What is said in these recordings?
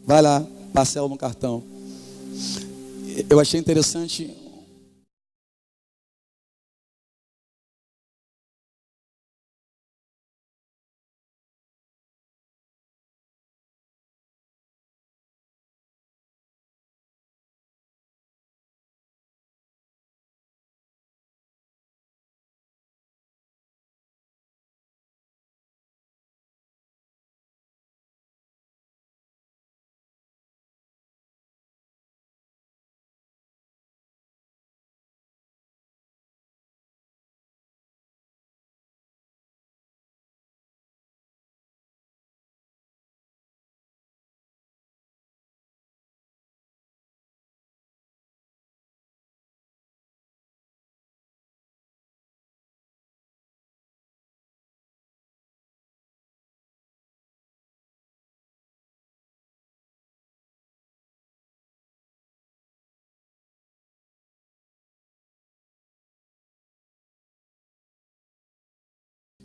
Vai lá, parcela no cartão. Eu achei interessante.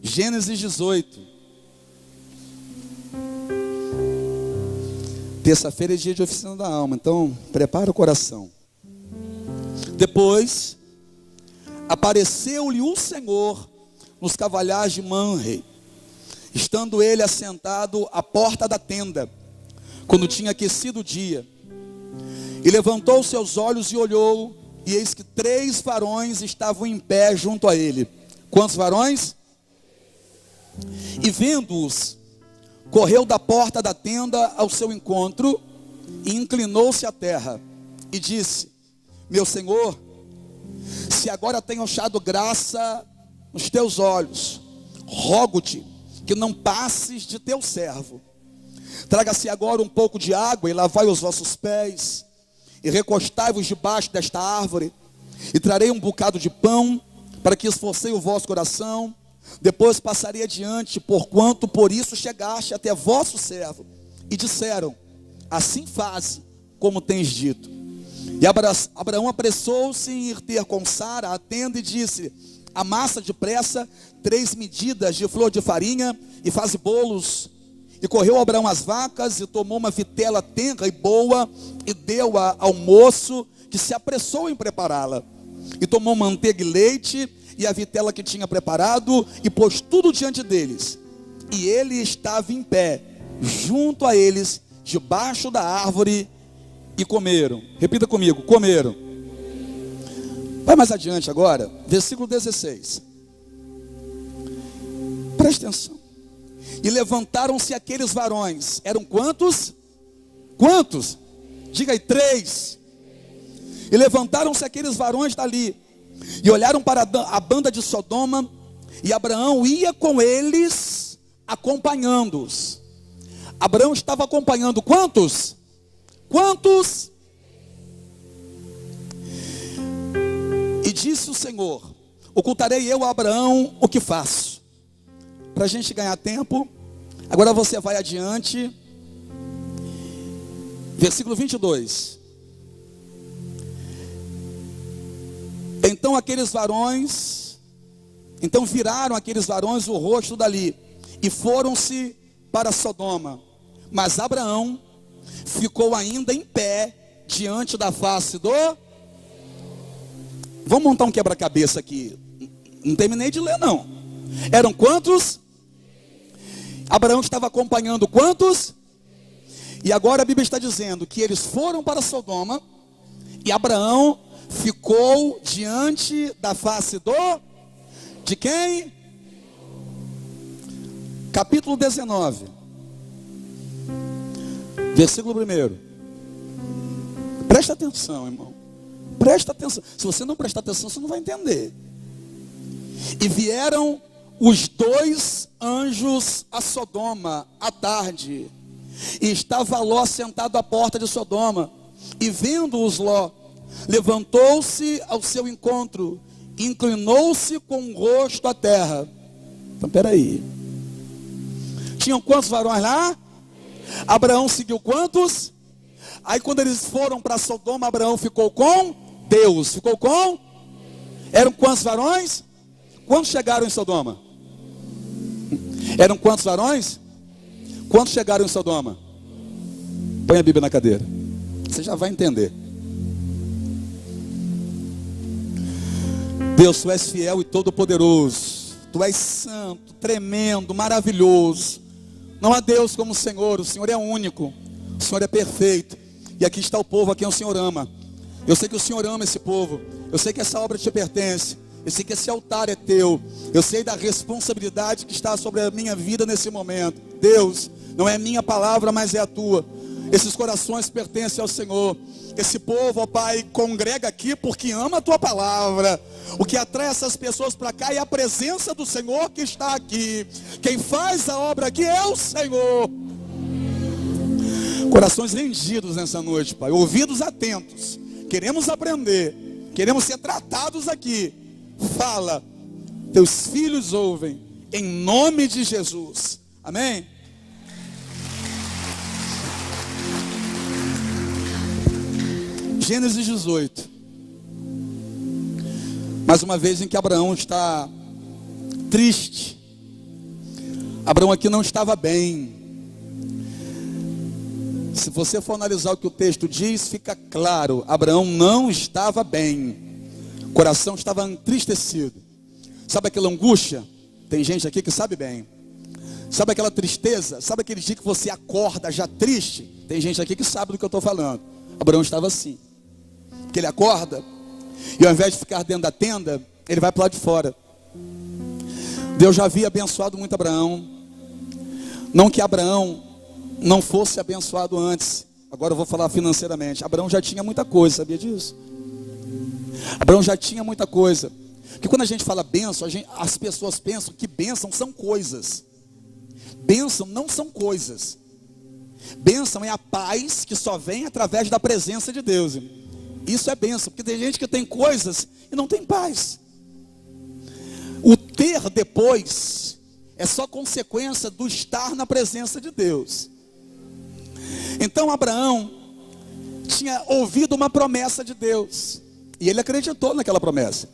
Gênesis 18. Terça-feira é dia de oficina da alma, então prepara o coração. Depois apareceu-lhe o Senhor nos cavalhais de Manre, estando ele assentado à porta da tenda, quando tinha aquecido o dia. E levantou seus olhos e olhou, e eis que 3 varões estavam em pé junto a ele. Quantos varões? E vendo-os, correu da porta da tenda ao seu encontro e inclinou-se à terra e disse: meu senhor, se agora tenho achado graça nos teus olhos, rogo-te que não passes de teu servo. Traga-se agora um pouco de água e lavai os vossos pés e recostai-vos debaixo desta árvore, e trarei um bocado de pão para que esforcei o vosso coração. Depois passarei adiante, porquanto por isso chegaste até vosso servo. E disseram: assim faze como tens dito. E Abraão apressou-se em ir ter com Sara a tenda e disse: amassa depressa 3 medidas de flor de farinha e faze bolos. E correu Abraão às vacas e tomou uma vitela tenra e boa e deu-a ao moço, que se apressou em prepará-la. E tomou manteiga e leite e a vitela que tinha preparado, e pôs tudo diante deles. E ele estava em pé, junto a eles, debaixo da árvore, e comeram. Repita comigo: comeram. Vai mais adiante agora, versículo 16. Preste atenção. E levantaram-se aqueles varões. Eram quantos? Quantos? Diga aí, 3. E levantaram-se aqueles varões dali, e olharam para a banda de Sodoma, e Abraão ia com eles, acompanhando-os. Abraão estava acompanhando quantos? Quantos? E disse o Senhor: ocultarei eu a Abraão o que faço? Para a gente ganhar tempo, agora você vai adiante, versículo 22. Então viraram aqueles varões o rosto dali, e foram-se para Sodoma. Mas Abraão ficou ainda em pé diante da face do... Vamos montar um quebra-cabeça aqui. Não terminei de ler não. Eram quantos? Abraão estava acompanhando quantos? E agora a Bíblia está dizendo que eles foram para Sodoma, e Abraão ficou diante da face do... De quem? Capítulo 19, versículo 1. Presta atenção, irmão. Presta atenção. Se você não prestar atenção, você não vai entender. E vieram os 2 anjos a Sodoma à tarde, e estava Ló sentado à porta de Sodoma. E vendo-os Ló, levantou-se ao seu encontro, inclinou-se com o rosto à terra. Então peraí, tinham quantos varões lá? Abraão seguiu quantos? Aí quando eles foram para Sodoma, Abraão ficou com Deus. Ficou com? Eram quantos varões? Quantos chegaram em Sodoma? Eram quantos varões? Quantos chegaram em Sodoma? Põe a Bíblia na cadeira. Você já vai entender. Deus, Tu és fiel e todo-poderoso. Tu és santo, tremendo, maravilhoso. Não há Deus como o Senhor é único. O Senhor é perfeito. E aqui está o povo a quem o Senhor ama. Eu sei que o Senhor ama esse povo. Eu sei que essa obra te pertence. Eu sei que esse altar é teu. Eu sei da responsabilidade que está sobre a minha vida nesse momento. Deus, não é minha palavra, mas é a tua. Esses corações pertencem ao Senhor. Esse povo, ó Pai, congrega aqui porque ama a tua palavra. O que atrai essas pessoas para cá é a presença do Senhor que está aqui. Quem faz a obra aqui é o Senhor. Corações rendidos nessa noite, Pai. Ouvidos atentos. Queremos aprender. Queremos ser tratados aqui. Fala. Teus filhos ouvem. Em nome de Jesus. Amém? Gênesis 18. Mais uma vez em que Abraão está triste. Abraão aqui não estava bem. Se você for analisar o que o texto diz, fica claro. Abraão não estava bem. O coração estava entristecido. Sabe aquela angústia? Tem gente aqui que sabe bem. Sabe aquela tristeza? Sabe aquele dia que você acorda já triste? Tem gente aqui que sabe do que eu estou falando. Abraão estava assim. Que ele acorda e ao invés de ficar dentro da tenda, ele vai para lá de fora. Deus já havia abençoado muito Abraão. Não que Abraão não fosse abençoado antes. Agora eu vou falar financeiramente. Abraão já tinha muita coisa, sabia disso? Abraão já tinha muita coisa. Porque quando a gente fala bênção, as pessoas pensam que bênção são coisas. Bênção não são coisas. Bênção é a paz que só vem através da presença de Deus. Isso é bênção, porque tem gente que tem coisas e não tem paz. O ter depois é só consequência do estar na presença de Deus. Então Abraão tinha ouvido uma promessa de Deus, e ele acreditou naquela promessa.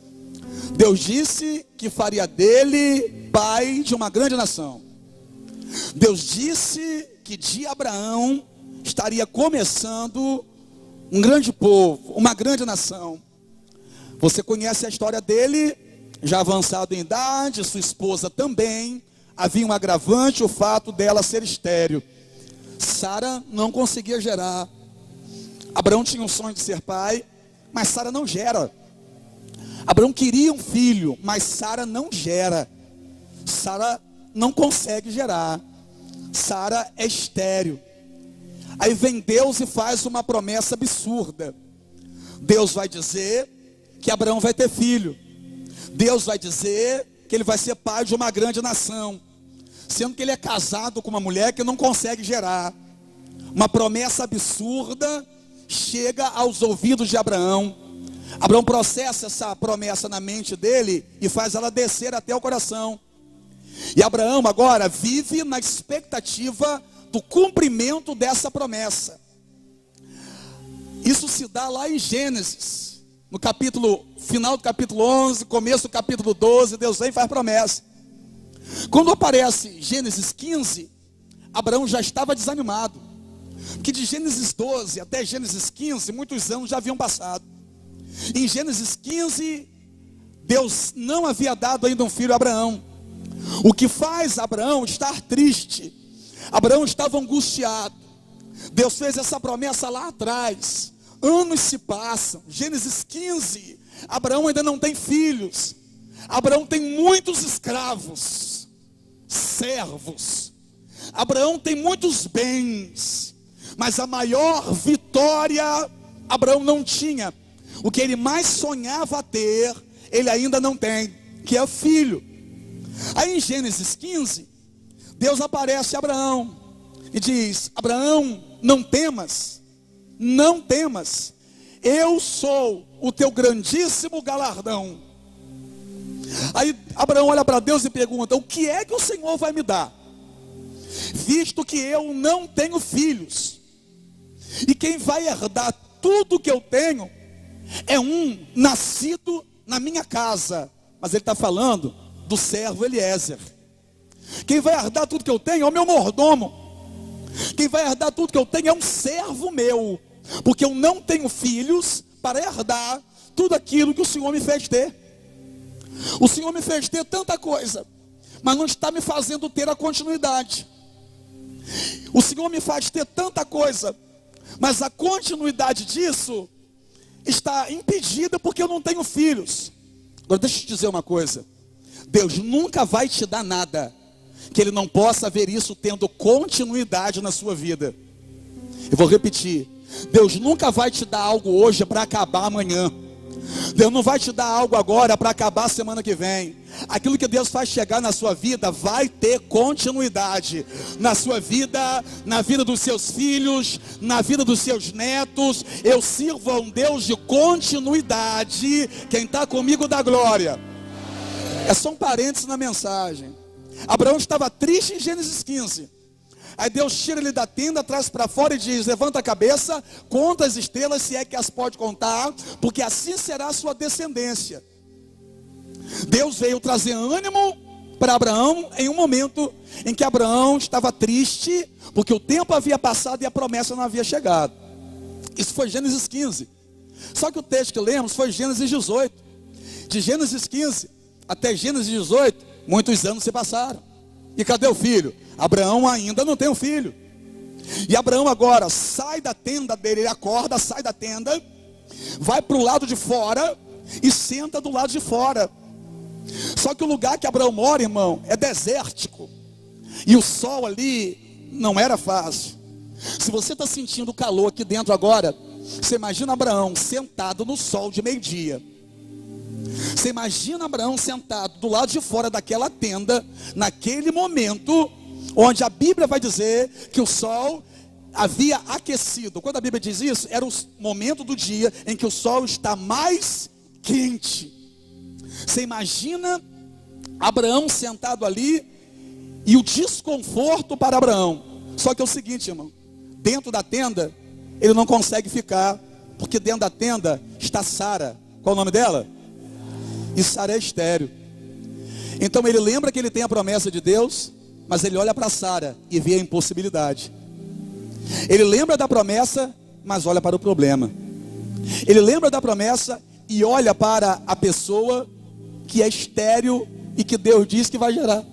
Deus disse que faria dele pai de uma grande nação. Deus disse que de Abraão estaria começando um grande povo, uma grande nação. Você conhece a história dele, já avançado em idade, sua esposa também. Havia um agravante, o fato dela ser estéril. Sara não conseguia gerar. Abraão tinha um sonho de ser pai, mas Sara não gera. Abraão queria um filho, mas Sara não gera. Sara não consegue gerar. Sara é estéril. Aí vem Deus e faz uma promessa absurda. Deus vai dizer que Abraão vai ter filho. Deus vai dizer que ele vai ser pai de uma grande nação, sendo que ele é casado com uma mulher que não consegue gerar. Uma promessa absurda chega aos ouvidos de Abraão. Abraão processa essa promessa na mente dele e faz ela descer até o coração. E Abraão agora vive na expectativa do cumprimento dessa promessa. Isso se dá lá em Gênesis, no capítulo, final do capítulo 11, começo do capítulo 12, Deus vem e faz promessa. Quando aparece Gênesis 15, Abraão já estava desanimado, porque de Gênesis 12 até Gênesis 15, muitos anos já haviam passado. Em Gênesis 15, Deus não havia dado ainda um filho a Abraão, o que faz Abraão estar triste. Abraão estava angustiado. Deus fez essa promessa lá atrás. Anos se passam. Gênesis 15. Abraão ainda não tem filhos. Abraão tem muitos escravos, servos. Abraão tem muitos bens. Mas a maior vitória Abraão não tinha. O que ele mais sonhava ter, ele ainda não tem, que é filho. Aí em Gênesis 15, Deus aparece a Abraão e diz: Abraão, não temas, não temas, eu sou o teu grandíssimo galardão. Aí Abraão olha para Deus e pergunta: o que é que o Senhor vai me dar, visto que eu não tenho filhos, e quem vai herdar tudo que eu tenho é um nascido na minha casa. Mas ele está falando do servo Eliezer. Quem vai herdar tudo que eu tenho é o meu mordomo. Quem vai herdar tudo que eu tenho é um servo meu, porque eu não tenho filhos para herdar tudo aquilo que o Senhor me fez ter. O Senhor me fez ter tanta coisa, mas não está me fazendo ter a continuidade. O Senhor me faz ter tanta coisa, mas a continuidade disso está impedida porque eu não tenho filhos. Agora deixa eu te dizer uma coisa: Deus nunca vai te dar nada que Ele não possa ver isso tendo continuidade na sua vida. Eu vou repetir: Deus nunca vai te dar algo hoje para acabar amanhã. Deus não vai te dar algo agora para acabar semana que vem. Aquilo que Deus faz chegar na sua vida vai ter continuidade na sua vida, na vida dos seus filhos, na vida dos seus netos. Eu sirvo a um Deus de continuidade. Quem está comigo dá glória. É só um parênteses na mensagem. Abraão estava triste em Gênesis 15. Aí Deus tira ele da tenda, traz para fora e diz: levanta a cabeça, conta as estrelas, se é que as pode contar, porque assim será a sua descendência. Deus veio trazer ânimo para Abraão em um momento em que Abraão estava triste, porque o tempo havia passado e a promessa não havia chegado. Isso foi Gênesis 15. Só que o texto que lemos foi Gênesis 18. De Gênesis 15 até Gênesis 18, muitos anos se passaram. E cadê o filho? Abraão ainda não tem um filho. E Abraão agora sai da tenda dele, ele acorda, sai da tenda, vai para o lado de fora e senta do lado de fora. Só que o lugar que Abraão mora, irmão, é desértico. E o sol ali não era fácil. Se você está sentindo calor aqui dentro agora, você imagina Abraão sentado no sol de meio-dia. Você imagina Abraão sentado do lado de fora daquela tenda, naquele momento onde a Bíblia vai dizer que o sol havia aquecido. Quando a Bíblia diz isso, era o momento do dia em que o sol está mais quente. Você imagina Abraão sentado ali e o desconforto para Abraão. Só que é o seguinte, irmão, dentro da tenda ele não consegue ficar, porque dentro da tenda está Sara. Qual o nome dela? E Sara é estéril. Então ele lembra que ele tem a promessa de Deus, mas ele olha para Sara e vê a impossibilidade. Ele lembra da promessa, mas olha para o problema. Ele lembra da promessa e olha para a pessoa que é estéril e que Deus diz que vai gerar.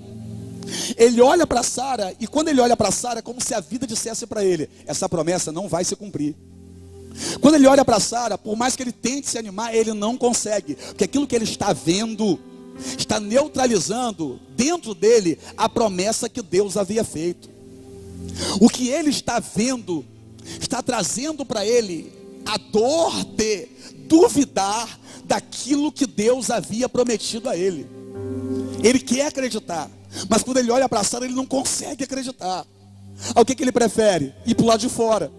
Ele olha para Sara, e quando ele olha para Sara, é como se a vida dissesse para ele: essa promessa não vai se cumprir. Quando ele olha para Sara, por mais que ele tente se animar, ele não consegue, porque aquilo que ele está vendo está neutralizando dentro dele a promessa que Deus havia feito. O que ele está vendo está trazendo para ele a dor de duvidar daquilo que Deus havia prometido a ele. Ele quer acreditar, mas quando ele olha para Sara, ele não consegue acreditar. O que ele prefere? Ir para o lado de fora.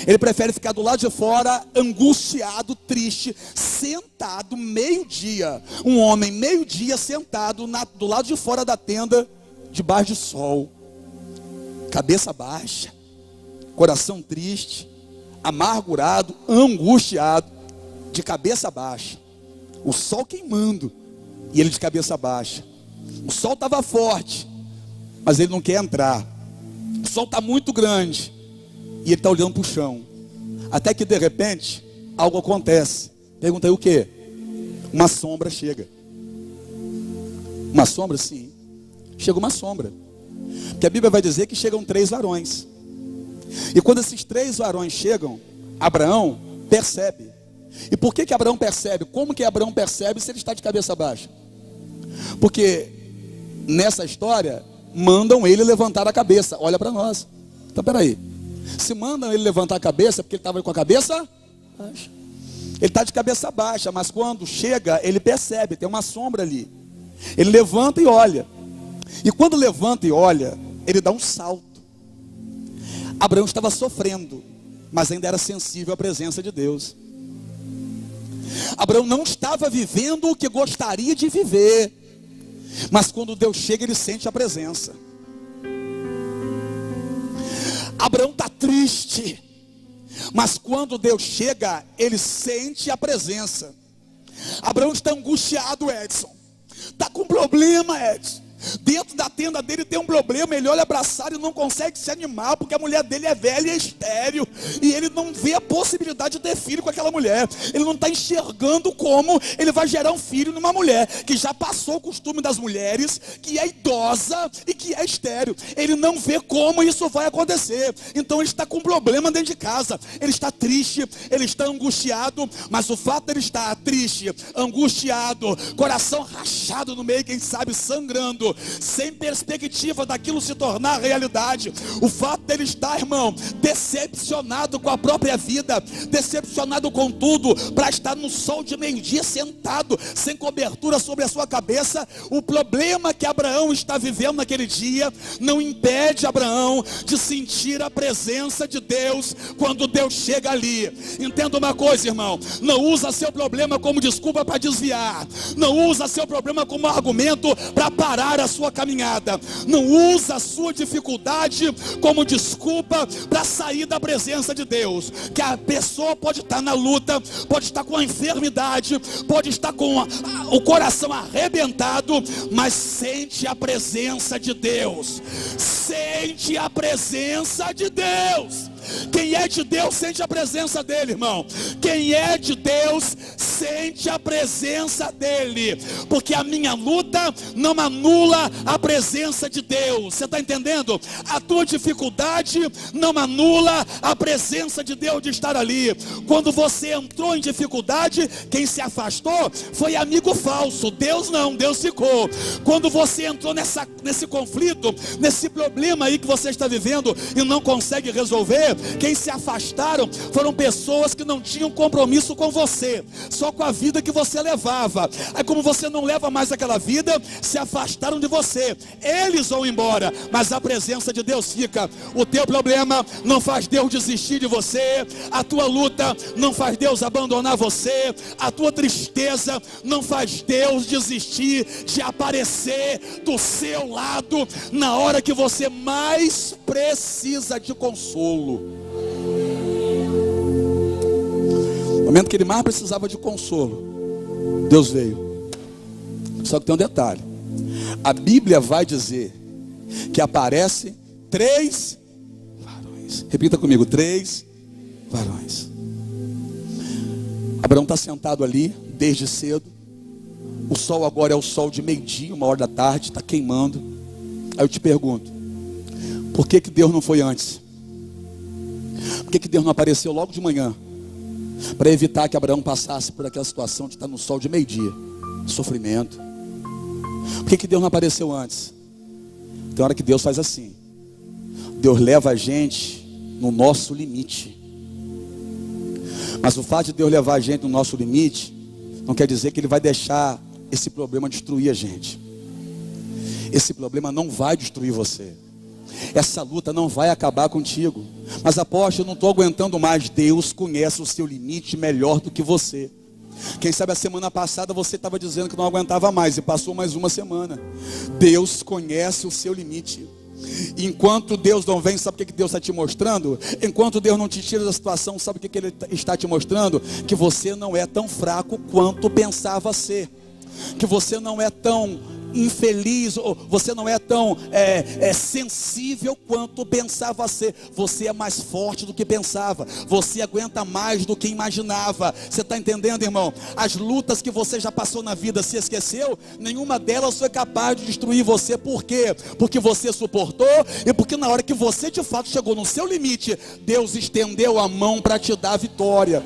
Ele prefere ficar do lado de fora, angustiado, triste, sentado meio-dia. Um homem meio-dia sentado do lado de fora da tenda, debaixo de sol, cabeça baixa, coração triste, amargurado, angustiado, de cabeça baixa. O sol queimando e ele de cabeça baixa. O sol estava forte, mas ele não quer entrar. O sol está muito grande e ele está olhando para o chão. Até que de repente algo acontece. Pergunta aí o que? Uma sombra chega. Uma sombra? Sim. Chega uma sombra. Porque a Bíblia vai dizer que chegam 3 varões. E quando esses 3 varões chegam, Abraão percebe. E por que Abraão percebe? Como que Abraão percebe se ele está de cabeça baixa? Porque nessa história mandam ele levantar a cabeça. Olha para nós. Então peraí, se mandam ele levantar a cabeça, porque ele estava com a cabeça baixa. Ele está de cabeça baixa, mas quando chega, ele percebe, tem uma sombra ali. Ele levanta e olha. E quando levanta e olha, ele dá um salto. Abraão estava sofrendo, mas ainda era sensível à presença de Deus. Abraão não estava vivendo o que gostaria de viver, mas quando Deus chega, ele sente a presença. Abraão está triste, mas quando Deus chega, ele sente a presença. Abraão está angustiado, Edson. Está com problema, Edson. Dentro da tenda dele tem um problema, ele olha abraçado e não consegue se animar, porque a mulher dele é velha e é estéril, e ele não vê a possibilidade de ter filho com aquela mulher. Ele não está enxergando como ele vai gerar um filho numa mulher que já passou o costume das mulheres, que é idosa e que é estéril. Ele não vê como isso vai acontecer. Então ele está com um problema dentro de casa, ele está triste, ele está angustiado. Mas o fato de ele estar triste, angustiado, coração rachado no meio, quem sabe sangrando, sem perspectiva daquilo se tornar realidade, o fato dele estar, irmão, decepcionado com a própria vida, decepcionado com tudo, para estar no sol de meio-dia sentado, sem cobertura sobre a sua cabeça, o problema que Abraão está vivendo naquele dia, não impede Abraão de sentir a presença de Deus, quando Deus chega ali. Entenda uma coisa, irmão, não usa seu problema como desculpa para desviar, não usa seu problema como argumento para parar a sua caminhada, não usa a sua dificuldade como desculpa para sair da presença de Deus. Que a pessoa pode estar na luta, pode estar com a enfermidade, pode estar com o coração arrebentado, mas sente a presença de Deus, sente a presença de Deus. Quem é de Deus sente a presença dele, irmão. Quem é de Deus sente a presença dele, porque a minha luta não anula a presença de Deus. Você está entendendo? A tua dificuldade não anula a presença de Deus de estar ali. Quando você entrou em dificuldade, quem se afastou foi amigo falso. Deus não, Deus ficou. Quando você entrou nesse conflito, nesse problema aí que você está vivendo e não consegue resolver, quem se afastaram foram pessoas que não tinham compromisso com você, só com a vida que você levava. Aí, como você não leva mais aquela vida, se afastaram de você. Eles vão embora, mas a presença de Deus fica. O teu problema não faz Deus desistir de você, a tua luta não faz Deus abandonar você, a tua tristeza não faz Deus desistir de aparecer do seu lado na hora que você mais precisa de consolo. No momento que ele mais precisava de consolo, Deus veio. Só que tem um detalhe: a Bíblia vai dizer que aparece 3 varões. Repita comigo: 3 varões. Abraão está sentado ali desde cedo. O sol agora é o sol de meio-dia, 1h da tarde, está queimando. Aí eu te pergunto: por que Deus não foi antes? Por que Deus não apareceu logo de manhã, para evitar que Abraão passasse por aquela situação de estar no sol de meio-dia, sofrimento? Por que Deus não apareceu antes? Tem hora que Deus faz assim: Deus leva a gente no nosso limite. Mas o fato de Deus levar a gente no nosso limite não quer dizer que Ele vai deixar esse problema destruir a gente. Esse problema não vai destruir você, essa luta não vai acabar contigo. Mas apóstolo, eu não estou aguentando mais. Deus conhece o seu limite melhor do que você. Quem sabe a semana passada você estava dizendo que não aguentava mais e passou mais uma semana. Deus conhece o seu limite. Enquanto Deus não vem, sabe o que Deus está te mostrando? Enquanto Deus não te tira da situação, sabe o que Ele está te mostrando? Que você não é tão fraco quanto pensava ser, que você não é tão infeliz, ou você não é tão sensível quanto pensava ser. Você é mais forte do que pensava, você aguenta mais do que imaginava. Você está entendendo, irmão? As lutas que você já passou na vida, se esqueceu? Nenhuma delas foi capaz de destruir você. Por quê? Porque você suportou, e porque na hora que você de fato chegou no seu limite, Deus estendeu a mão para te dar a vitória.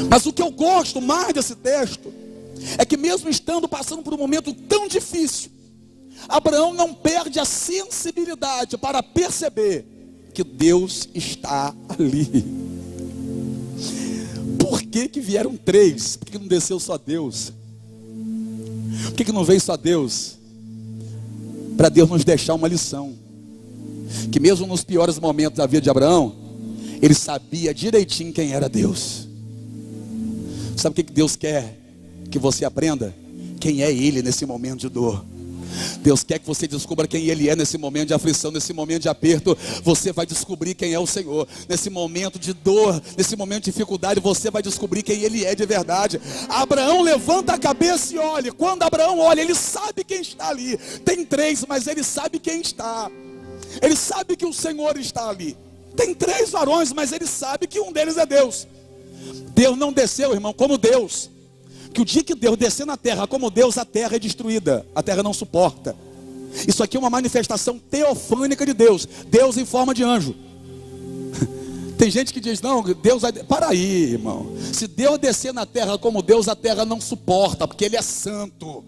Mas o que eu gosto mais desse texto é que, mesmo estando passando por um momento tão difícil, Abraão não perde a sensibilidade para perceber que Deus está ali. Por que vieram 3? Por que não desceu só Deus? Por que não veio só Deus? Para Deus nos deixar uma lição, que mesmo nos piores momentos da vida de Abraão, ele sabia direitinho quem era Deus. Sabe o que Deus quer que você aprenda? Quem é Ele nesse momento de dor. Deus quer que você descubra quem Ele é nesse momento de aflição, nesse momento de aperto. Você vai descobrir quem é o Senhor. Nesse momento de dor, nesse momento de dificuldade, você vai descobrir quem Ele é de verdade. Abraão levanta a cabeça e olha. Quando Abraão olha, ele sabe quem está ali. Tem 3, mas ele sabe quem está. Ele sabe que o Senhor está ali. Tem 3 varões, mas ele sabe que um deles é Deus. Deus não desceu, irmão, como Deus. Que o dia que Deus descer na terra como Deus, a terra é destruída. A terra não suporta. Isso aqui é uma manifestação teofânica de Deus. Deus em forma de anjo. Tem gente que diz, não, Deus vai... Para aí, irmão. Se Deus descer na terra como Deus, a terra não suporta, porque Ele é santo.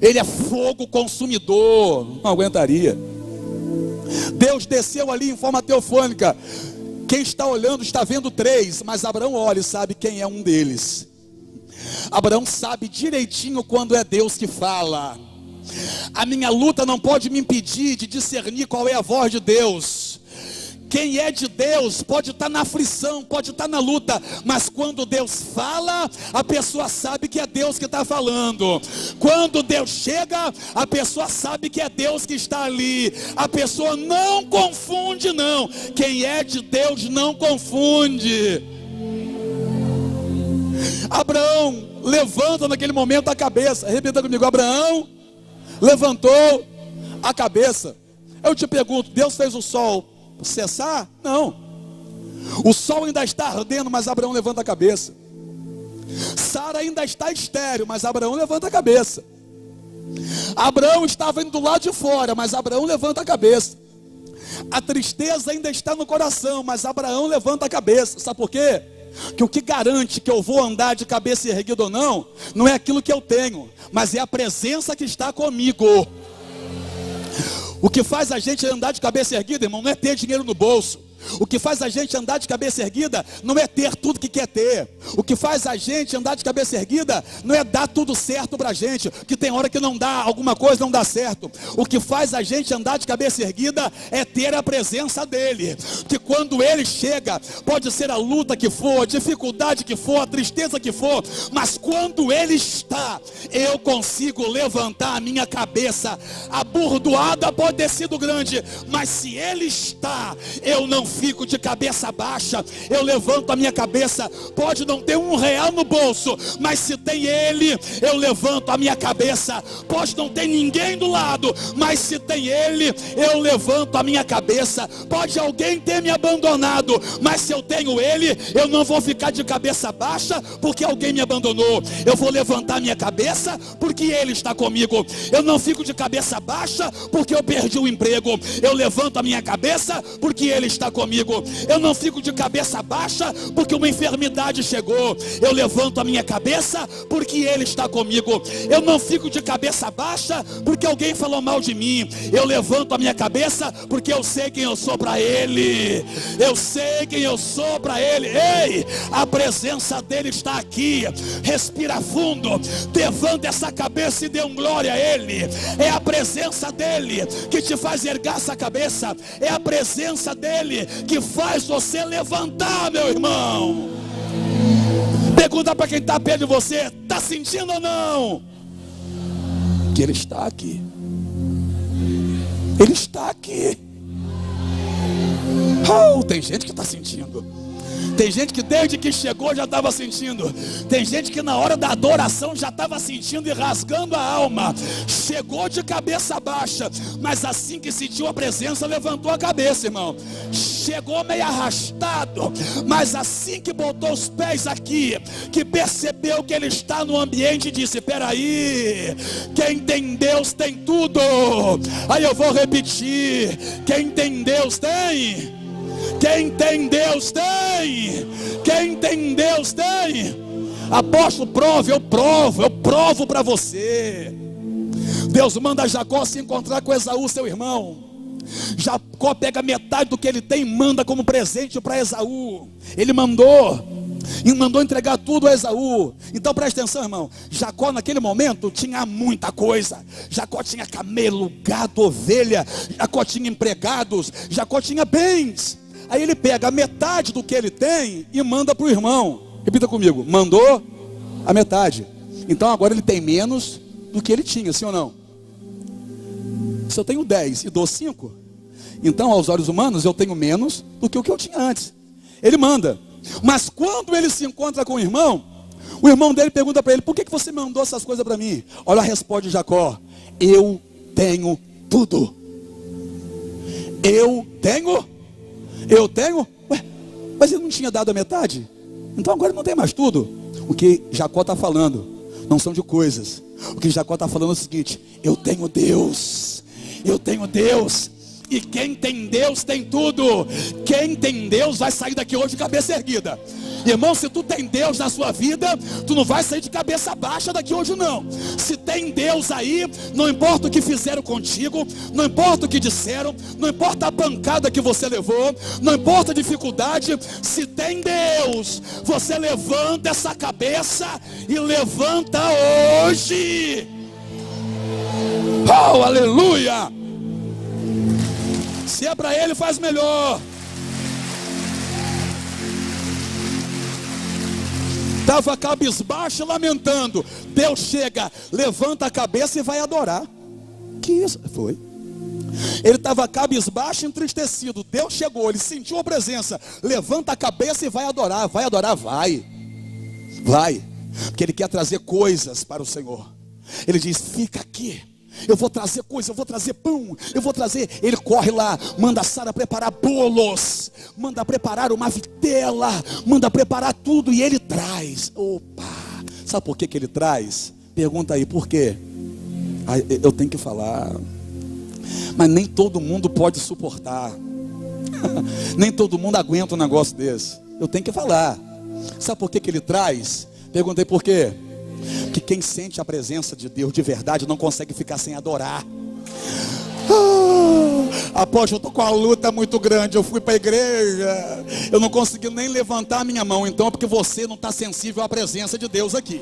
Ele é fogo consumidor. Não aguentaria. Deus desceu ali em forma teofânica. Quem está olhando está vendo 3, mas Abraão olha e sabe quem é um deles. Abraão sabe direitinho quando é Deus que fala. A minha luta não pode me impedir de discernir qual é a voz de Deus. Quem é de Deus pode estar na aflição, pode estar na luta, mas quando Deus fala, a pessoa sabe que é Deus que está falando. Quando Deus chega, a pessoa sabe que é Deus que está ali. A pessoa não confunde, não. Quem é de Deus não confunde. Abraão levanta naquele momento a cabeça. Repita comigo, Abraão levantou a cabeça. Eu te pergunto, Deus fez o sol cessar? Não. O sol ainda está ardendo, mas Abraão levanta a cabeça. Sara ainda está estéril, mas Abraão levanta a cabeça. Abraão estava indo do lado de fora, mas Abraão levanta a cabeça. A tristeza ainda está no coração, mas Abraão levanta a cabeça. Sabe por quê? Que o que garante que eu vou andar de cabeça erguida ou não, não é aquilo que eu tenho, mas é a presença que está comigo. O que faz a gente andar de cabeça erguida, irmão, não é ter dinheiro no bolso. O que faz a gente andar de cabeça erguida não é ter tudo que quer ter. O que faz a gente andar de cabeça erguida não é dar tudo certo pra gente, que tem hora que não dá, alguma coisa não dá certo. O que faz a gente andar de cabeça erguida é ter a presença dele. Que quando ele chega, pode ser a luta que for, a dificuldade que for, a tristeza que for, mas quando ele está, eu consigo levantar a minha cabeça. A burdoada pode ter sido grande, mas se ele está, eu não fico de cabeça baixa. Eu levanto a minha cabeça. Pode não ter R$1 no bolso, mas se tem ele, eu levanto a minha cabeça. Pode não ter ninguém do lado, mas se tem ele, eu levanto a minha cabeça. Pode alguém ter me abandonado, mas se eu tenho ele, eu não vou ficar de cabeça baixa porque alguém me abandonou. Eu vou levantar a minha cabeça porque ele está comigo. Eu não fico de cabeça baixa porque eu perdi o emprego. Eu levanto a minha cabeça porque ele está comigo. Eu não fico de cabeça baixa porque uma enfermidade chegou. Eu levanto a minha cabeça porque ele está comigo. Eu não fico de cabeça baixa porque alguém falou mal de mim. Eu levanto a minha cabeça porque eu sei quem eu sou para ele. Eu sei quem eu sou para ele. Ei, a presença dele está aqui. Respira fundo, levanta essa cabeça e dê um glória a ele. É a presença dele que te faz erguer essa cabeça. É a presença dele que faz você levantar, meu irmão. Pergunta para quem está perto de você: está sentindo ou não? Que ele está aqui. Ele está aqui. Oh, tem gente que está sentindo. Tem gente que desde que chegou já estava sentindo. Tem gente que na hora da adoração já estava sentindo e rasgando a alma. Chegou de cabeça baixa, mas assim que sentiu a presença, levantou a cabeça, irmão. Chegou meio arrastado, mas assim que botou os pés aqui, que percebeu que ele está no ambiente, disse: peraí, quem tem Deus tem tudo. Aí eu vou repetir: quem tem Deus tem. Quem tem Deus tem. Quem tem Deus tem. Apóstolo, prove, eu provo para você. Deus manda Jacó se encontrar com Esaú, seu irmão. Jacó pega metade do que ele tem e manda como presente para Esaú. Ele mandou entregar tudo a Esaú. Então presta atenção, irmão. Jacó naquele momento tinha muita coisa. Jacó tinha camelo, gado, ovelha. Jacó tinha empregados. Jacó tinha bens. Aí ele pega a metade do que ele tem e manda para o irmão. Repita comigo: mandou a metade. Então agora ele tem menos do que ele tinha, sim ou não? se eu tenho 10 e dou 5, então aos olhos humanos eu tenho menos do que o que eu tinha antes. Ele manda. Mas quando ele se encontra com o irmão dele pergunta para ele: por que você mandou essas coisas para mim? Olha a resposta de Jacó: eu tenho tudo. Eu tenho. Ué, mas ele não tinha dado a metade? Então agora não tem mais tudo. O que Jacó está falando não são de coisas. O que Jacó está falando é o seguinte: eu tenho Deus. Eu tenho Deus. E quem tem Deus tem tudo. Quem tem Deus vai sair daqui hoje de cabeça erguida. Irmão, se tu tem Deus na sua vida, tu não vai sair de cabeça baixa daqui hoje não. Se tem Deus aí, não importa o que fizeram contigo, não importa o que disseram, não importa a pancada que você levou, não importa a dificuldade, se tem Deus, você levanta essa cabeça e levanta hoje. Oh, aleluia! Se é para ele, faz melhor. Estava cabisbaixo, lamentando. Deus chega, levanta a cabeça e vai adorar. Que isso? Foi. Ele estava cabisbaixo, entristecido. Deus chegou, ele sentiu a presença. Levanta a cabeça e vai adorar. Vai adorar, vai. Vai. Porque ele quer trazer coisas para o Senhor. Ele diz: fica aqui. Eu vou trazer coisa, eu vou trazer pão, eu vou trazer. Ele corre lá, manda a Sara preparar bolos, manda preparar uma vitela, manda preparar tudo e ele traz. Opa, sabe por que ele traz? Pergunta aí, por quê? Eu tenho que falar. Mas nem todo mundo pode suportar. Nem todo mundo aguenta um negócio desse. Eu tenho que falar. Sabe por que ele traz? Perguntei por quê? Que quem sente a presença de Deus de verdade não consegue ficar sem adorar. Apóstolo, eu estou com a luta muito grande. Eu fui para a igreja, eu não consegui nem levantar a minha mão. Então é porque você não está sensível à presença de Deus aqui.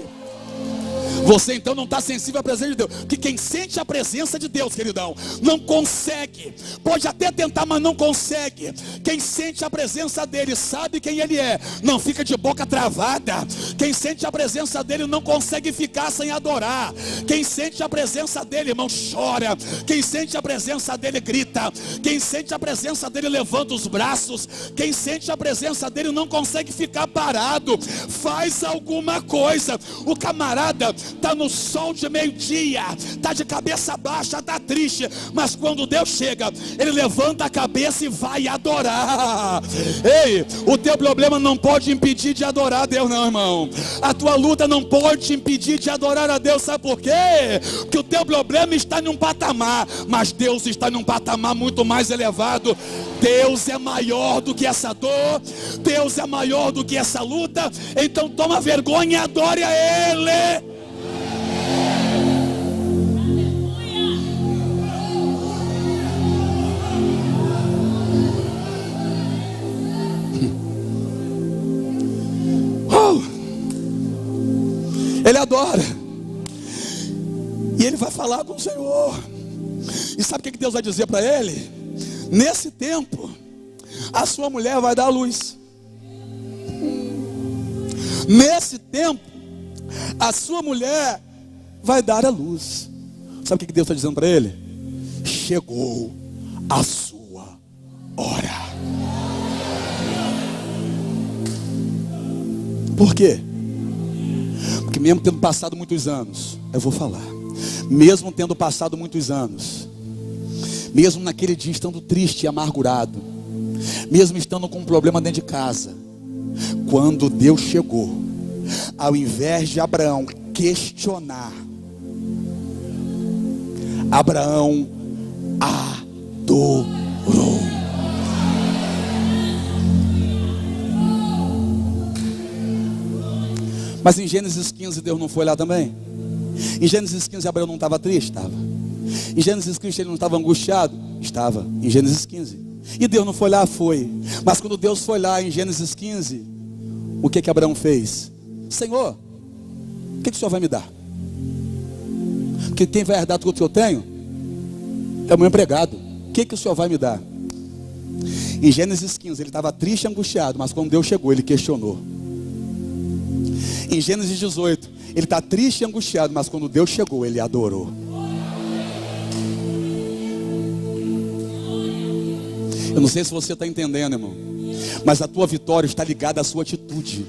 Você então não está sensível à presença de Deus. Porque quem sente a presença de Deus, queridão, não consegue. Pode até tentar, mas não consegue. Quem sente a presença dele, sabe quem ele é, não fica de boca travada. Quem sente a presença dele não consegue ficar sem adorar. Quem sente a presença dele, irmão, chora. Quem sente a presença dele, grita. Quem sente a presença dele, levanta os braços. Quem sente a presença dele não consegue ficar parado. Faz alguma coisa. O camarada está no sol de meio-dia, está de cabeça baixa, está triste, mas quando Deus chega, ele levanta a cabeça e vai adorar. Ei, o teu problema não pode impedir de adorar a Deus não, irmão. A tua luta não pode te impedir de adorar a Deus. Sabe por quê? Porque o teu problema está em um patamar, mas Deus está em um patamar muito mais elevado. Deus é maior do que essa dor, Deus é maior do que essa luta. Então toma vergonha e adore a Ele. Ele adora. E ele vai falar com o Senhor. E sabe o que Deus vai dizer para ele? Nesse tempo, a sua mulher vai dar à luz. Nesse tempo, a sua mulher vai dar à luz. Sabe o que Deus está dizendo para ele? Chegou a sua hora. Por quê? Porque mesmo tendo passado muitos anos, eu vou falar, mesmo tendo passado muitos anos, mesmo naquele dia estando triste e amargurado, mesmo estando com um problema dentro de casa, quando Deus chegou, ao invés de Abraão questionar, Abraão adorou. Mas em Gênesis 15 Deus não foi lá também? Em Gênesis 15 Abraão não estava triste? Estava. Em Gênesis 15 ele não estava angustiado? Estava. Em Gênesis 15. E Deus não foi lá? Foi. Mas quando Deus foi lá em Gênesis 15, o que Abraão fez? Senhor, o que o Senhor vai me dar? Porque quem vai herdar tudo o que eu tenho é o meu empregado. O que o Senhor vai me dar? Em Gênesis 15 ele estava triste e angustiado, mas quando Deus chegou ele questionou. Em Gênesis 18 ele está triste e angustiado, mas quando Deus chegou ele adorou. Eu não sei se você está entendendo, irmão, mas a tua vitória está ligada à sua atitude.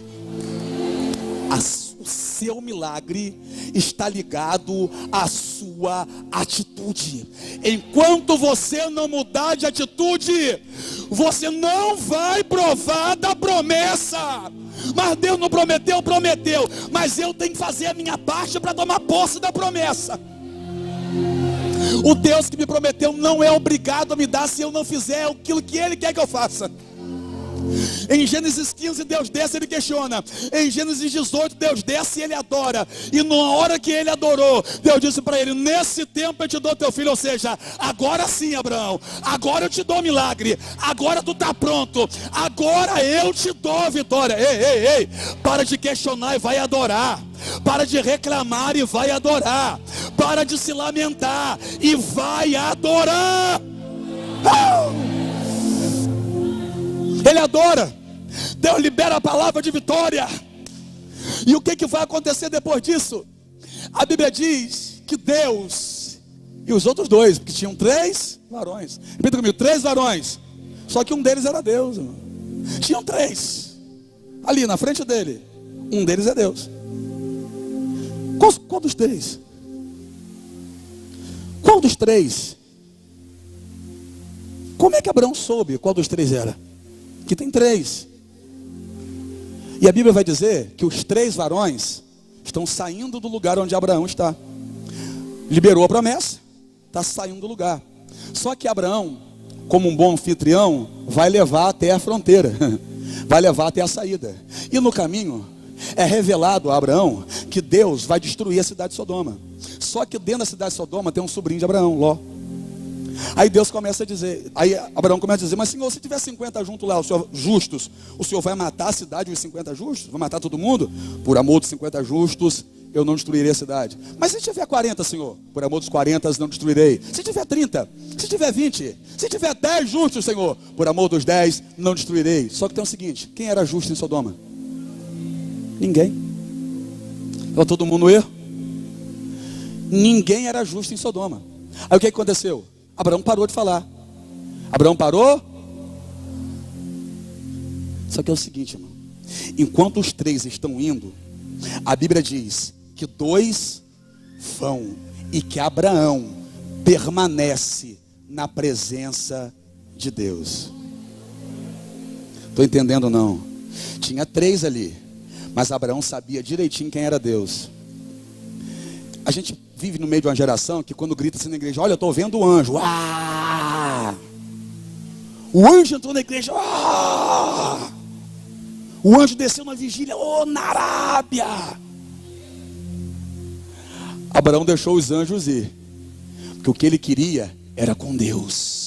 O seu milagre está ligado à sua atitude. Enquanto você não mudar de atitude, você não vai provar da promessa. Mas Deus não prometeu, prometeu. Mas eu tenho que fazer a minha parte para tomar posse da promessa. O Deus que me prometeu não é obrigado a me dar se eu não fizer aquilo que Ele quer que eu faça. Em Gênesis 15 Deus desce e Ele questiona. Em Gênesis 18 Deus desce e Ele adora. E na hora que Ele adorou, Deus disse para ele: nesse tempo eu te dou teu filho. Ou seja, agora sim, Abraão, agora eu te dou milagre. Agora tu está pronto. Agora eu te dou a vitória. Ei, para de questionar e vai adorar. Para de reclamar e vai adorar. Para de se lamentar e vai adorar. Ele adora. Deus libera a palavra de vitória. E o que vai acontecer depois disso? A Bíblia diz que Deus e os outros dois, porque tinham 3 varões. Repita comigo, 3 varões. Só que um deles era Deus, irmão. Tinham 3 ali na frente dele. Um deles é Deus. Qual dos 3? Qual dos 3? Como é que Abraão soube qual dos 3 era? Que tem 3. E a Bíblia vai dizer que os 3 varões estão saindo do lugar onde Abraão está. Liberou a promessa, está saindo do lugar. Só que Abraão, como um bom anfitrião, vai levar até a fronteira, vai levar até a saída. E no caminho é revelado a Abraão que Deus vai destruir a cidade de Sodoma. Só que dentro da cidade de Sodoma tem um sobrinho de Abraão, Ló. Aí Deus começa a dizer, aí Abraão começa a dizer: mas Senhor, se tiver 50 juntos lá, justos, o Senhor vai matar a cidade os 50 justos? Vai matar todo mundo? Por amor dos 50 justos, eu não destruirei a cidade. Mas se tiver 40, Senhor, por amor dos 40, não destruirei. Se tiver 30, se tiver 20, se tiver 10 justos, Senhor, por amor dos 10, não destruirei. Só que tem o seguinte: quem era justo em Sodoma? Ninguém. Estava todo mundo no erro. Ninguém era justo em Sodoma. Aí o que aconteceu? Abraão parou de falar. Abraão parou. Só que é o seguinte, irmão: enquanto os 3 estão indo, a Bíblia diz que 2 vão e que Abraão permanece na presença de Deus. Estou entendendo não? Tinha 3 ali, mas Abraão sabia direitinho quem era Deus. A gente vive no meio de uma geração que quando grita assim na igreja: olha, eu estou vendo o anjo. Ah! O anjo entrou na igreja. Ah! O anjo desceu na vigília. Oh, na Arábia. Abraão deixou os anjos ir, porque o que ele queria era com Deus.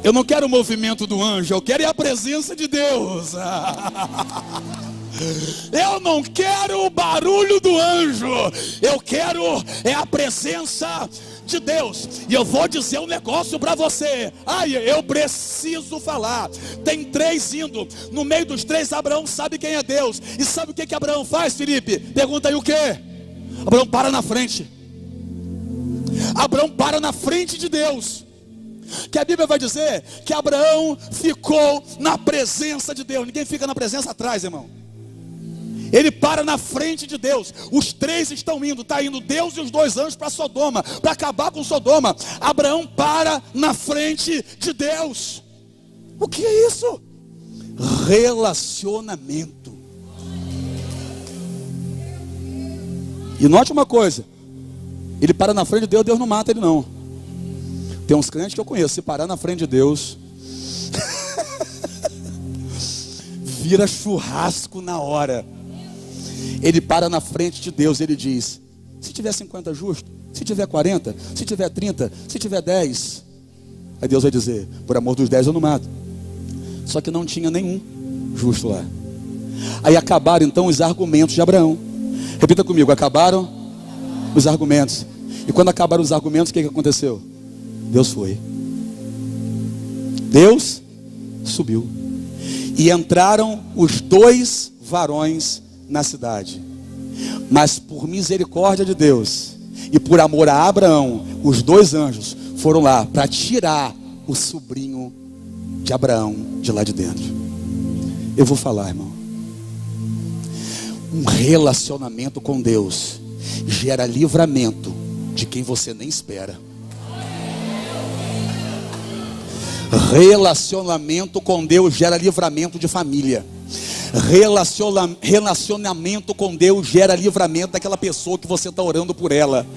Eu não quero o movimento do anjo, eu quero a presença de Deus. Eu não quero o barulho do anjo, eu quero a presença de Deus. E eu vou dizer um negócio para você. Eu preciso falar. Tem 3 indo. No meio dos 3, Abraão sabe quem é Deus. E sabe o que Abraão faz, Felipe? Pergunta aí o que? Abraão para na frente. Abraão para na frente de Deus. Que a Bíblia vai dizer que Abraão ficou na presença de Deus. Ninguém fica na presença atrás, irmão. Ele para na frente de Deus. Os 3 estão indo. Está indo Deus e os 2 anjos para Sodoma, para acabar com Sodoma. Abraão para na frente de Deus. O que é isso? Relacionamento. E note uma coisa: ele para na frente de Deus, Deus não mata ele não. Tem uns crentes que eu conheço, se parar na frente de Deus vira churrasco na hora. Ele para na frente de Deus, ele diz: se tiver 50 justos, se tiver 40, se tiver 30, se tiver 10. Aí Deus vai dizer: por amor dos 10 eu não mato. Só que não tinha nenhum justo lá. Aí acabaram então os argumentos de Abraão. Repita comigo: acabaram os argumentos. E quando acabaram os argumentos, o que aconteceu? Deus foi. Deus subiu. E entraram os 2 varões na cidade. Mas por misericórdia de Deus e por amor a Abraão, os 2 anjos foram lá para tirar o sobrinho de Abraão de lá de dentro. Eu vou falar, irmão. Um relacionamento com Deus gera livramento de quem você nem espera. Relacionamento com Deus gera livramento de família. Relacionamento com Deus gera livramento daquela pessoa que você está orando por ela.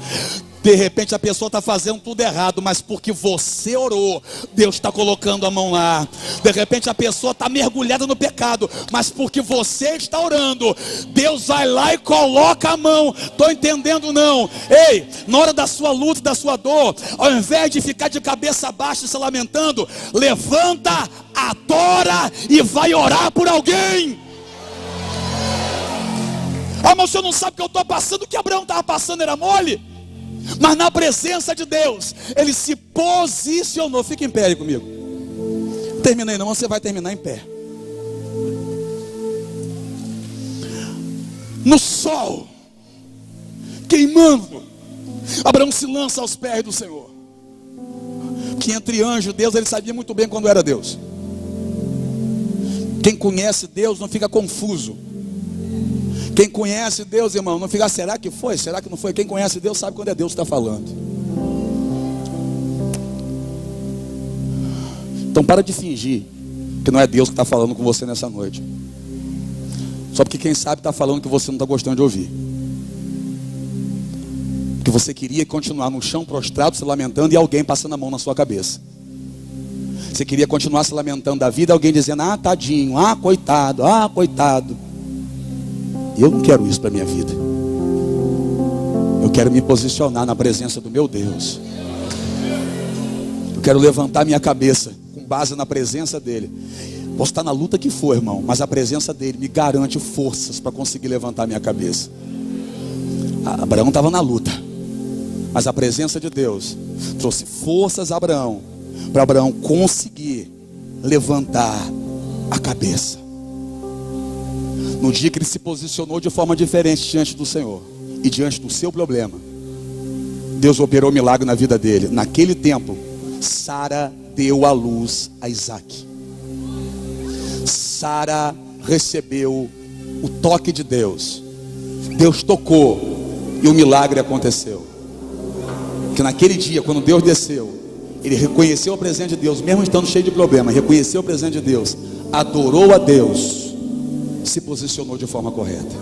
De repente a pessoa está fazendo tudo errado, mas porque você orou, Deus está colocando a mão lá. De repente a pessoa está mergulhada no pecado, mas porque você está orando, Deus vai lá e coloca a mão. Estou entendendo não? Ei, na hora da sua luta, da sua dor, ao invés de ficar de cabeça baixa se lamentando, levanta, adora e vai orar por alguém. Ah, mas você não sabe o que eu estou passando. O que Abraão estava passando era mole. Mas na presença de Deus, ele se posicionou. Fica em pé aí comigo. Terminei não, você vai terminar em pé. No sol, queimando, Abraão se lança aos pés do Senhor. Que entre anjo e Deus, ele sabia muito bem quando era Deus. Quem conhece Deus não fica confuso. Quem conhece Deus, irmão, não fica, será que foi? Será que não foi? Quem conhece Deus sabe quando é Deus que está falando. Então para de fingir que não é Deus que está falando com você nessa noite. Só porque quem sabe está falando que você não está gostando de ouvir. Que você queria continuar no chão prostrado, se lamentando, e alguém passando a mão na sua cabeça. Você queria continuar se lamentando da vida, alguém dizendo, ah, tadinho, ah, coitado, ah, coitado. Eu não quero isso para a minha vida. Eu quero me posicionar na presença do meu Deus. Eu quero levantar minha cabeça com base na presença dele. Posso estar na luta que for, irmão, mas a presença dele me garante forças para conseguir levantar minha cabeça. Abraão estava na luta, mas a presença de Deus trouxe forças a Abraão, para Abraão conseguir levantar a cabeça. No dia que ele se posicionou de forma diferente diante do Senhor e diante do seu problema, Deus operou um milagre na vida dele. Naquele tempo, Sara deu à luz a Isaac. Sara recebeu o toque de Deus. Deus tocou e o milagre aconteceu. Que naquele dia, quando Deus desceu, ele reconheceu a presença de Deus, mesmo estando cheio de problema, reconheceu a presença de Deus, adorou a Deus, se posicionou de forma correta.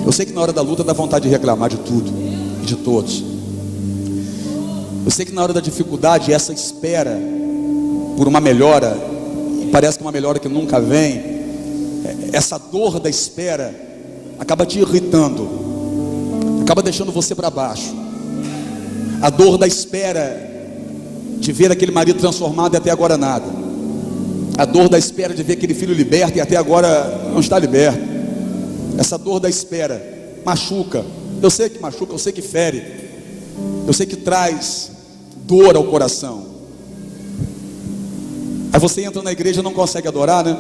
Eu sei que na hora da luta dá vontade de reclamar de tudo e de todos. Eu sei que na hora da dificuldade, essa espera por uma melhora, e parece que uma melhora que nunca vem, essa dor da espera acaba te irritando, acaba deixando você para baixo. A dor da espera de ver aquele marido transformado e até agora nada. A dor da espera de ver aquele filho liberto e até agora não está liberto. Essa dor da espera machuca. Eu sei que machuca, eu sei que fere. Eu sei que traz dor ao coração. Aí você entra na igreja e não consegue adorar, né?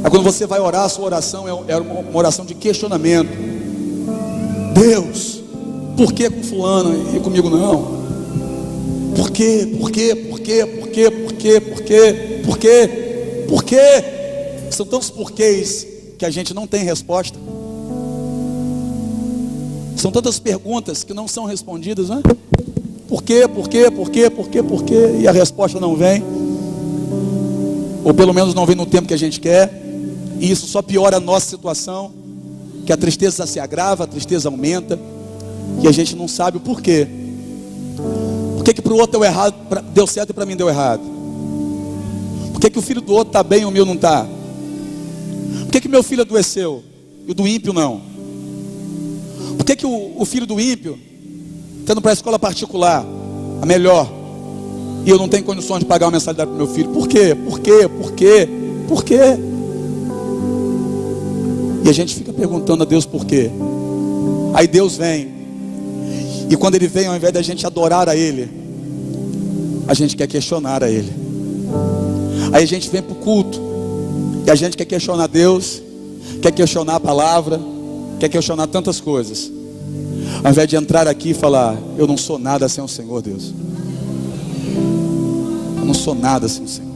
Aí quando você vai orar, a sua oração é uma oração de questionamento. Deus, por que com fulano e comigo não? Por quê? Por quê? Por quê? Por quê? Por quê? Por quê? Por quê? Por quê? São tantos porquês que a gente não tem resposta. São tantas perguntas que não são respondidas, né? Por quê? Por quê? Por quê? Por quê? Por quê? E a resposta não vem. Ou pelo menos não vem no tempo que a gente quer. E isso só piora a nossa situação. Que a tristeza se agrava, a tristeza aumenta. E a gente não sabe o porquê. Por que para o outro deu certo e para mim deu errado? Por que o filho do outro está bem e o meu não está? Por que meu filho adoeceu e o do ímpio não? Por que o filho do ímpio está indo para a escola particular, a melhor, e eu não tenho condições de pagar uma mensalidade para o meu filho? Por quê? Por quê? Por quê? Por quê? E a gente fica perguntando a Deus por quê. Aí Deus vem. E quando Ele vem, ao invés da gente adorar a Ele, a gente quer questionar a Ele. Aí a gente vem para o culto e a gente quer questionar Deus, quer questionar a palavra, quer questionar tantas coisas. Ao invés de entrar aqui e falar: eu não sou nada sem o Senhor, Deus. Eu não sou nada sem o Senhor.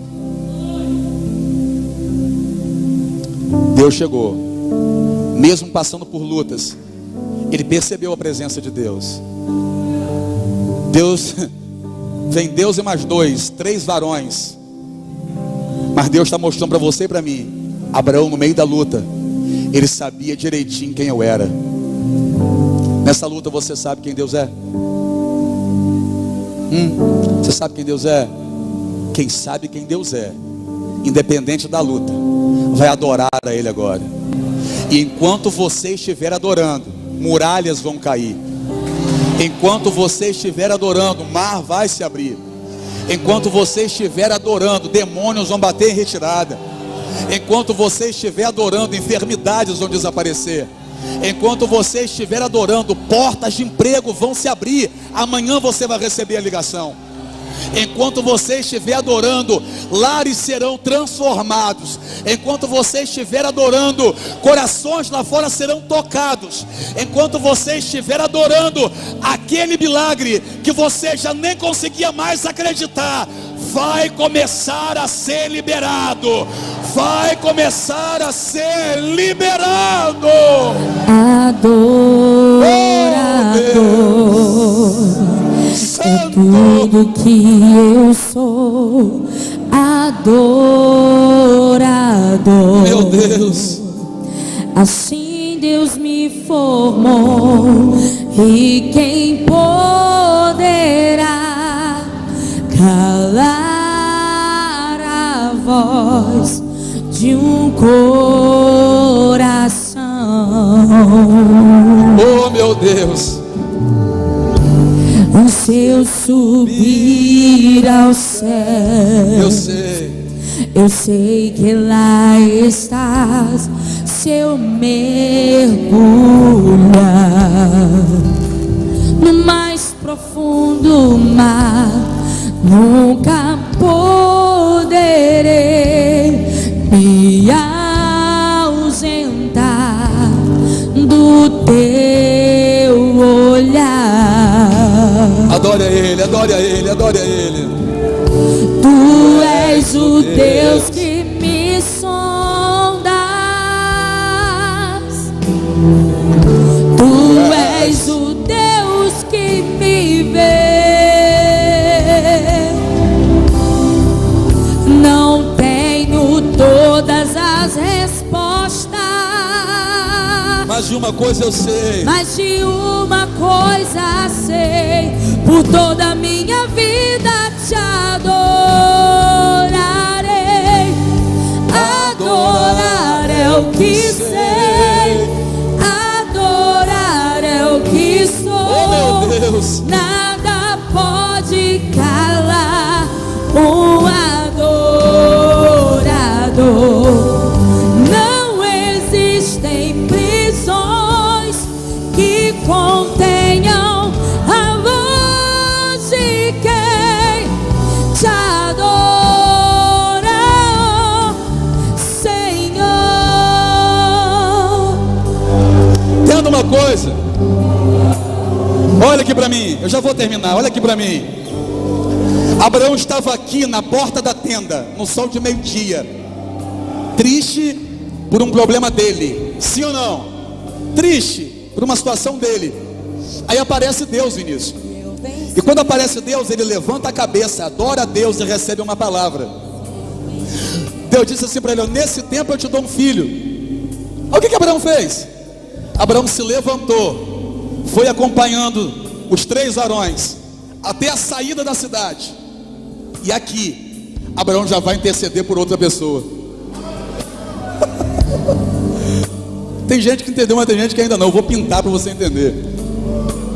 Deus chegou, mesmo passando por lutas, ele percebeu a presença de Deus. Vem Deus e mais 2, 3 varões. Mas Deus está mostrando para você e para mim: Abraão, no meio da luta, ele sabia direitinho quem eu era. Nessa luta você sabe quem Deus é? Você sabe quem Deus é? Quem sabe quem Deus é, independente da luta, vai adorar a Ele agora. E enquanto você estiver adorando, muralhas vão cair. Enquanto você estiver adorando, o mar vai se abrir. Enquanto você estiver adorando, demônios vão bater em retirada. Enquanto você estiver adorando, enfermidades vão desaparecer. Enquanto você estiver adorando, portas de emprego vão se abrir. Amanhã você vai receber a ligação. Enquanto você estiver adorando, lares serão transformados. Enquanto você estiver adorando, corações lá fora serão tocados. Enquanto você estiver adorando, aquele milagre que você já nem conseguia mais acreditar vai começar a ser liberado. Vai começar a ser liberado. Adorador é tudo que eu sou. Adorador. Meu Deus. Assim Deus me formou, e quem poderá calar a voz de um coração? Oh, meu Deus. Se eu subir ao céu, eu sei que lá estás. Se eu mergulhar no mais profundo mar, nunca poderei me ausentar do teu olhar. Adore a Ele, adore a Ele, adore a Ele. Tu és o Deus que me sondas. Tu és o Deus que me vê. Não tenho todas as respostas, mas de uma coisa eu sei. Mas de uma coisa sei: por toda a minha vida te adorarei. Adorar é o que sei, adorar é o que sou. Oh, meu Deus. Nada pode calar um adorador. Não existem prisões que contenham a voz de quem te adora, Senhor. Entenda uma coisa. Olha aqui para mim, eu já vou terminar. Olha aqui para mim. Abraão estava aqui na porta da tenda, no sol de meio-dia, triste por um problema dele, sim ou não? Triste por uma situação dele. Aí aparece Deus, Vinícius. E quando aparece Deus, ele levanta a cabeça, adora a Deus e recebe uma palavra. Deus disse assim para ele: nesse tempo eu te dou um filho. Olha o que Abraão fez. Abraão se levantou, foi acompanhando os 3 varões até a saída da cidade. E aqui Abraão já vai interceder por outra pessoa. Tem gente que entendeu, mas tem gente que ainda não. Eu vou pintar para você entender.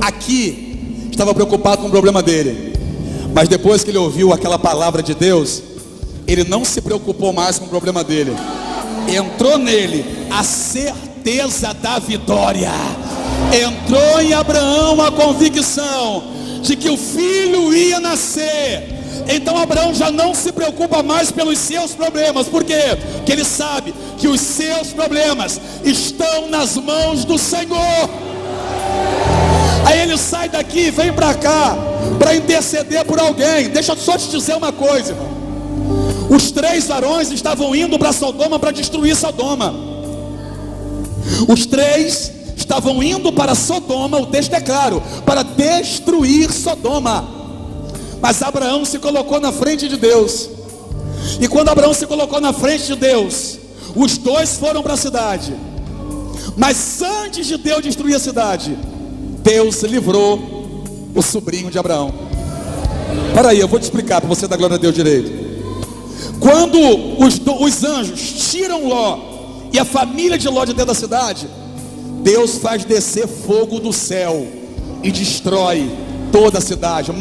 Aqui estava preocupado com o problema dele, mas depois que ele ouviu aquela palavra de Deus, ele não se preocupou mais com o problema dele. Entrou nele a certeza da vitória. Entrou em Abraão a convicção de que o filho ia nascer. Então Abraão já não se preocupa mais pelos seus problemas. Por quê? Porque ele sabe que os seus problemas estão nas mãos do Senhor. ele sai daqui e vem para cá para interceder por alguém. Deixa eu só te dizer uma coisa, irmão. Os 3 varões estavam indo para Sodoma para destruir Sodoma. Os 3 estavam indo para Sodoma, o texto é claro, para destruir Sodoma. Mas Abraão se colocou na frente de Deus. E quando Abraão se colocou na frente de Deus, os 2 foram para a cidade. Mas antes de Deus destruir a cidade, Deus livrou o sobrinho de Abraão. Para aí, eu vou te explicar para você dar glória a Deus direito. Quando os anjos tiram Ló e a família de Ló de dentro da cidade, Deus faz descer fogo do céu e destrói toda a cidade.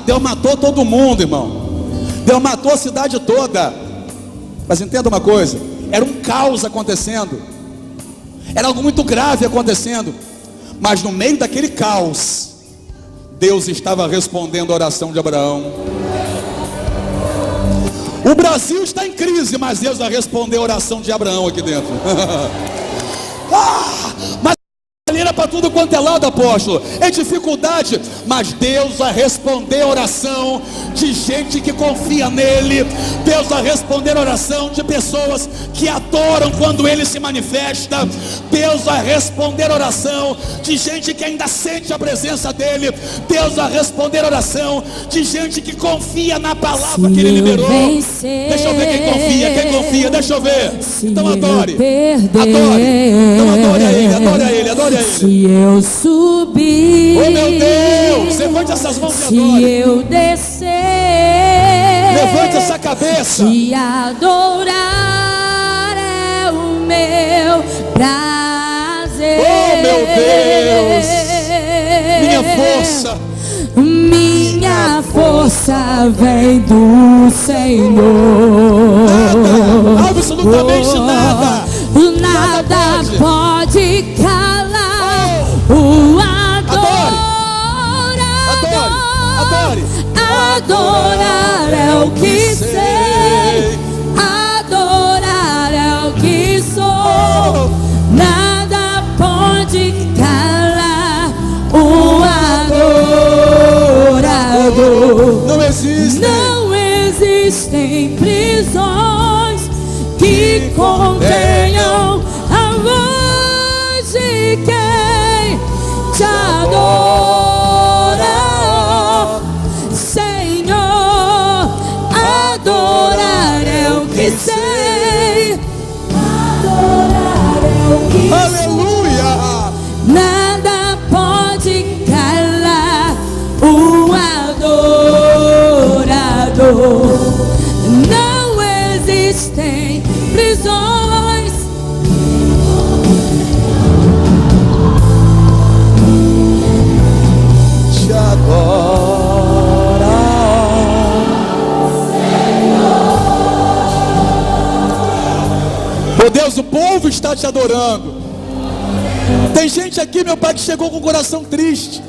Deus matou todo mundo, irmão. Deus matou a cidade toda. Mas entenda uma coisa, era um caos acontecendo, era algo muito grave acontecendo. Mas no meio daquele caos, Deus estava respondendo a oração de Abraão. O Brasil está em crise, mas Deus vai responder a oração de Abraão aqui dentro. Mas era para tudo quanto é lado, apóstolo. É dificuldade, mas Deus vai responder a oração de gente que confia nele. Deus vai responder a oração de pessoas que adoram quando ele se manifesta. Deus vai responder a oração de gente que ainda sente a presença dele. Deus vai responder a oração de gente que confia na palavra que ele liberou. Deixa eu ver quem confia, deixa eu ver. Então adore. Então adore a ele, adore a ele, adore a ele. Se eu subir, oh meu Deus, levante essas mãos e adore. Se eu descer, levante essa cabeça. Te adorar é o meu prazer. Oh meu Deus, minha força vem do Senhor. Nada, absolutamente nada. Nada pode calar o adorar é o que sei, adorar é o que sou. Nada pode calar o adorador. Não existem prisões que contenham a voz de quem te adora, Senhor. Adorar é o que sei, adorar é o que aleluia. Nada pode calar o adorador. Não existem prisões. Te adora, Senhor. Oh Deus, o povo está te adorando. Tem gente aqui, meu Pai, que chegou com o coração triste,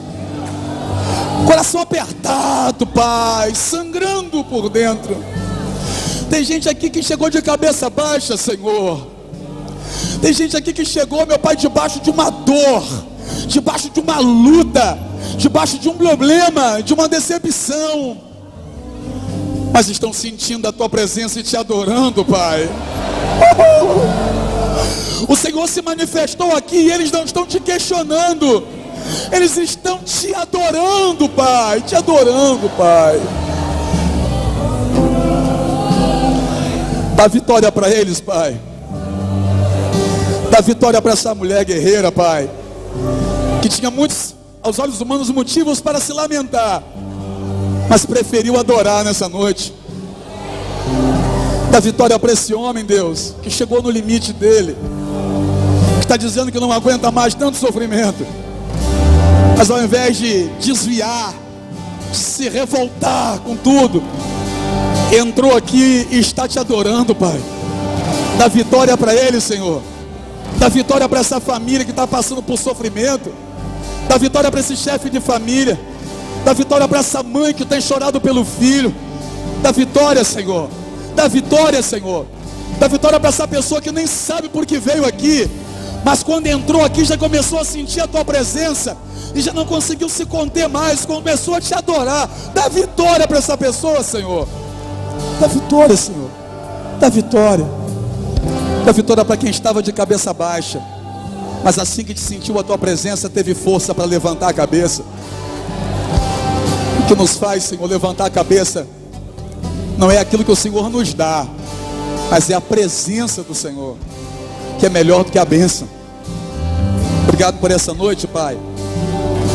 coração apertado, Pai, sangrando por dentro. Tem gente aqui que chegou de cabeça baixa, Senhor. Tem gente aqui que chegou, meu Pai, debaixo de uma dor, debaixo de uma luta, debaixo de um problema, de uma decepção, mas estão sentindo a Tua presença e te adorando, Pai. O Senhor se manifestou aqui e eles não estão te questionando, eles estão te adorando, Pai, te adorando, Pai. Dá vitória para eles, Pai. Dá vitória para essa mulher guerreira, Pai, que tinha muitos, aos olhos humanos, motivos para se lamentar, mas preferiu adorar nessa noite. Dá vitória para esse homem, Deus, que chegou no limite dele, que está dizendo que não aguenta mais tanto sofrimento, mas ao invés de desviar, de se revoltar com tudo, entrou aqui e está te adorando, Pai. Dá vitória para ele, Senhor. Dá vitória para essa família que está passando por sofrimento. Dá vitória para esse chefe de família. Dá vitória para essa mãe que tem chorado pelo filho. Dá vitória, Senhor. Dá vitória, Senhor. Dá vitória para essa pessoa que nem sabe por que veio aqui, mas quando entrou aqui já começou a sentir a tua presença e já não conseguiu se conter mais, começou a te adorar. Dá vitória para essa pessoa, Senhor. Dá vitória, Senhor. Dá vitória. Dá vitória para quem estava de cabeça baixa, mas assim que te sentiu a tua presença, teve força para levantar a cabeça. O que nos faz, Senhor, levantar a cabeça não é aquilo que o Senhor nos dá, mas é a presença do Senhor, que é melhor do que a bênção. Obrigado por essa noite, Pai.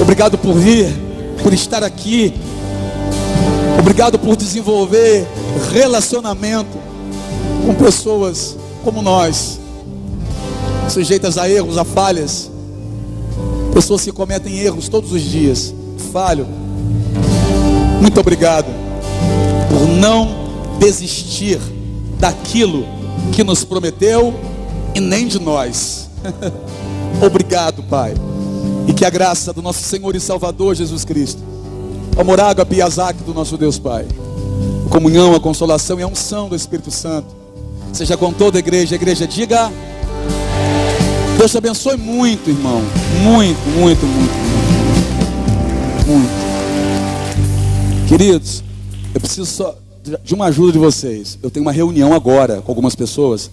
Obrigado por vir, por estar aqui. Obrigado por desenvolver relacionamento com pessoas como nós, sujeitas a erros, a falhas. Pessoas que cometem erros todos os dias. Falho. Muito obrigado por não desistir daquilo que nos prometeu e nem de nós. Obrigado, Pai. E que a graça do nosso Senhor e Salvador Jesus Cristo, o amor, ágape e azaque do nosso Deus Pai, a comunhão, a consolação e a unção do Espírito Santo seja com toda a igreja. A igreja diga: Deus te abençoe muito, irmão. Muito, muito, muito, muito, muito. Queridos, eu preciso só de uma ajuda de vocês. Eu tenho uma reunião agora com algumas pessoas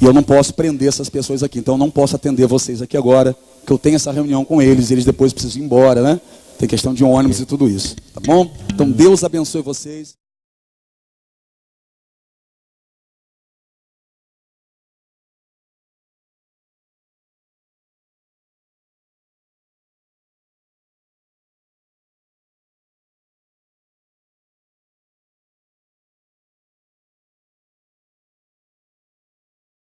e eu não posso prender essas pessoas aqui. Então eu não posso atender vocês aqui agora, porque eu tenho essa reunião com eles e eles depois precisam ir embora, né? Tem questão de ônibus e tudo isso, tá bom? Então Deus abençoe vocês.